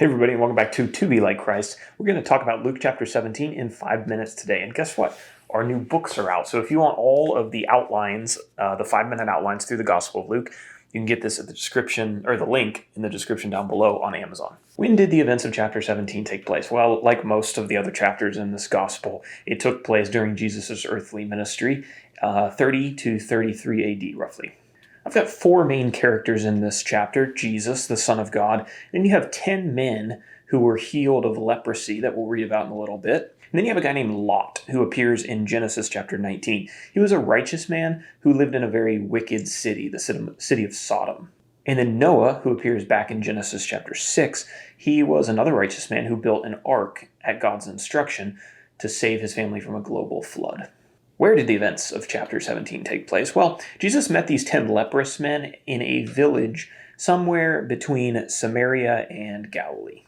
Hey everybody, and welcome back to Be Like Christ. We're going to talk about Luke chapter 17 in 5 minutes today. And guess what? Our new books are out. So if you want all of the outlines, the 5-minute outlines through the Gospel of Luke, you can get this at the description, or the link in the description down below on Amazon. When did the events of chapter 17 take place? Well, like most of the other chapters in this Gospel, it took place during Jesus' earthly ministry, 30 to 33 AD roughly. I've got 4 main characters in this chapter: Jesus, the Son of God. Then you have 10 men who were healed of leprosy that we'll read about in a little bit. And then you have a guy named Lot who appears in Genesis chapter 19. He was a righteous man who lived in a very wicked city, the city of Sodom. And then Noah, who appears back in Genesis chapter 6, he was another righteous man who built an ark at God's instruction to save his family from a global flood. Where did the events of chapter 17 take place? Well, Jesus met these 10 leprous men in a village somewhere between Samaria and Galilee.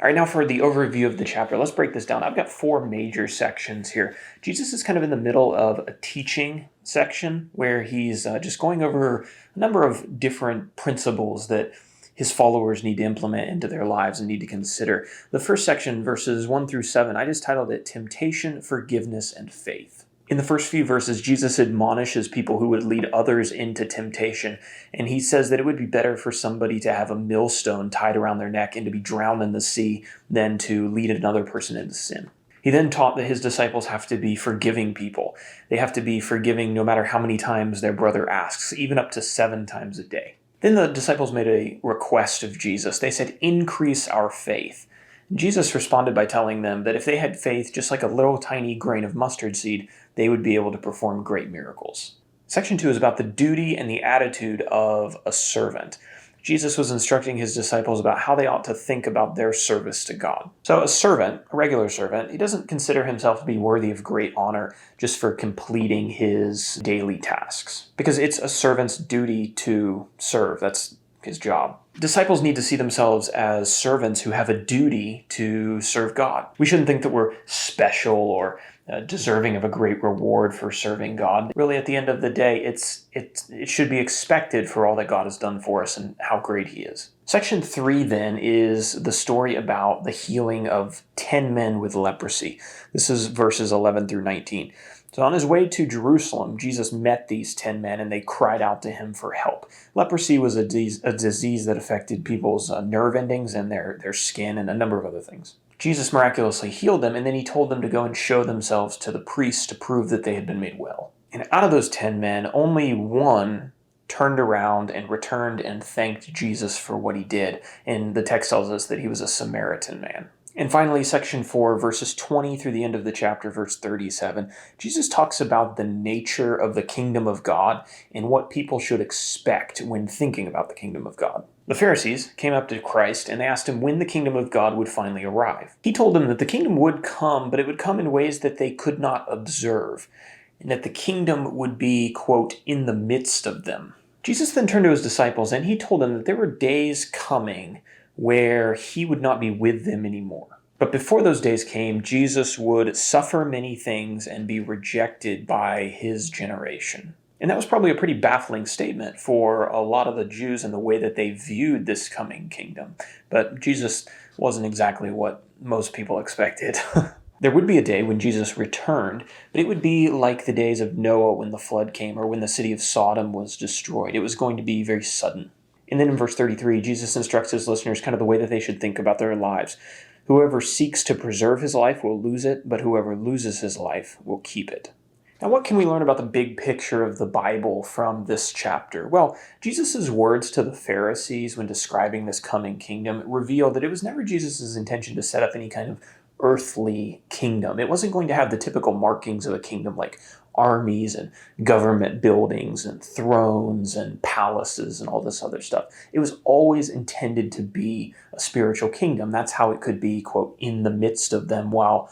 All right, now for the overview of the chapter, let's break this down. I've got 4 major sections here. Jesus is kind of in the middle of a teaching section where he's just going over a number of different principles that his followers need to implement into their lives and need to consider. The first section, verses 1 through 7, I just titled it Temptation, Forgiveness, and Faith. In the first few verses, Jesus admonishes people who would lead others into temptation, and he says that it would be better for somebody to have a millstone tied around their neck and to be drowned in the sea than to lead another person into sin. He then taught that his disciples have to be forgiving people. They have to be forgiving no matter how many times their brother asks, even up to 7 times a day. Then the disciples made a request of Jesus. They said, "Increase our faith." Jesus responded by telling them that if they had faith just like a little tiny grain of mustard seed, they would be able to perform great miracles. Section 2 is about the duty and the attitude of a servant. Jesus was instructing his disciples about how they ought to think about their service to God. So a servant, a regular servant, he doesn't consider himself to be worthy of great honor just for completing his daily tasks, because it's a servant's duty to serve. That's his job. Disciples need to see themselves as servants who have a duty to serve God. We shouldn't think that we're special or deserving of a great reward for serving God. Really, at the end of the day, it should be expected for all that God has done for us and how great he is. Section 3 then is the story about the healing of 10 men with leprosy. This is verses 11 through 19. So on his way to Jerusalem, Jesus met these 10 men and they cried out to him for help. Leprosy was a disease that affected people's nerve endings and their skin and a number of other things. Jesus miraculously healed them, and then he told them to go and show themselves to the priests to prove that they had been made well. And out of those 10 men, only one turned around and returned and thanked Jesus for what he did. And the text tells us that he was a Samaritan man. And finally, section 4, verses 20 through the end of the chapter, verse 37, Jesus talks about the nature of the kingdom of God and what people should expect when thinking about the kingdom of God. The Pharisees came up to Christ and asked him when the kingdom of God would finally arrive. He told them that the kingdom would come, but it would come in ways that they could not observe, and that the kingdom would be, quote, in the midst of them. Jesus then turned to his disciples and he told them that there were days coming where he would not be with them anymore. But before those days came, Jesus would suffer many things and be rejected by his generation. And that was probably a pretty baffling statement for a lot of the Jews and the way that they viewed this coming kingdom. But Jesus wasn't exactly what most people expected. There would be a day when Jesus returned, but it would be like the days of Noah when the flood came or when the city of Sodom was destroyed. It was going to be very sudden. And then in verse 33, Jesus instructs his listeners kind of the way that they should think about their lives. Whoever seeks to preserve his life will lose it, but whoever loses his life will keep it. Now, what can we learn about the big picture of the Bible from this chapter? Well, Jesus' words to the Pharisees when describing this coming kingdom reveal that it was never Jesus' intention to set up any kind of earthly kingdom. It wasn't going to have the typical markings of a kingdom like armies and government buildings and thrones and palaces and all this other stuff. It was always intended to be a spiritual kingdom. That's how it could be, quote, in the midst of them while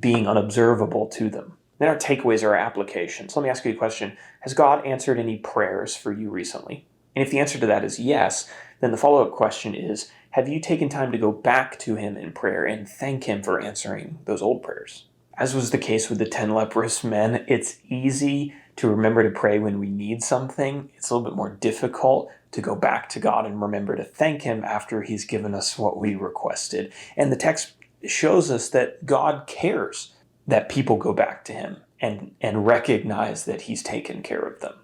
being unobservable to them. Then our takeaways are our applications. Let me ask you a question. Has God answered any prayers for you recently? And if the answer to that is yes, then the follow-up question is, have you taken time to go back to him in prayer and thank him for answering those old prayers? As was the case with the 10 leprous men, it's easy to remember to pray when we need something. It's a little bit more difficult to go back to God and remember to thank Him after He's given us what we requested. And the text shows us that God cares that people go back to Him and recognize that He's taken care of them.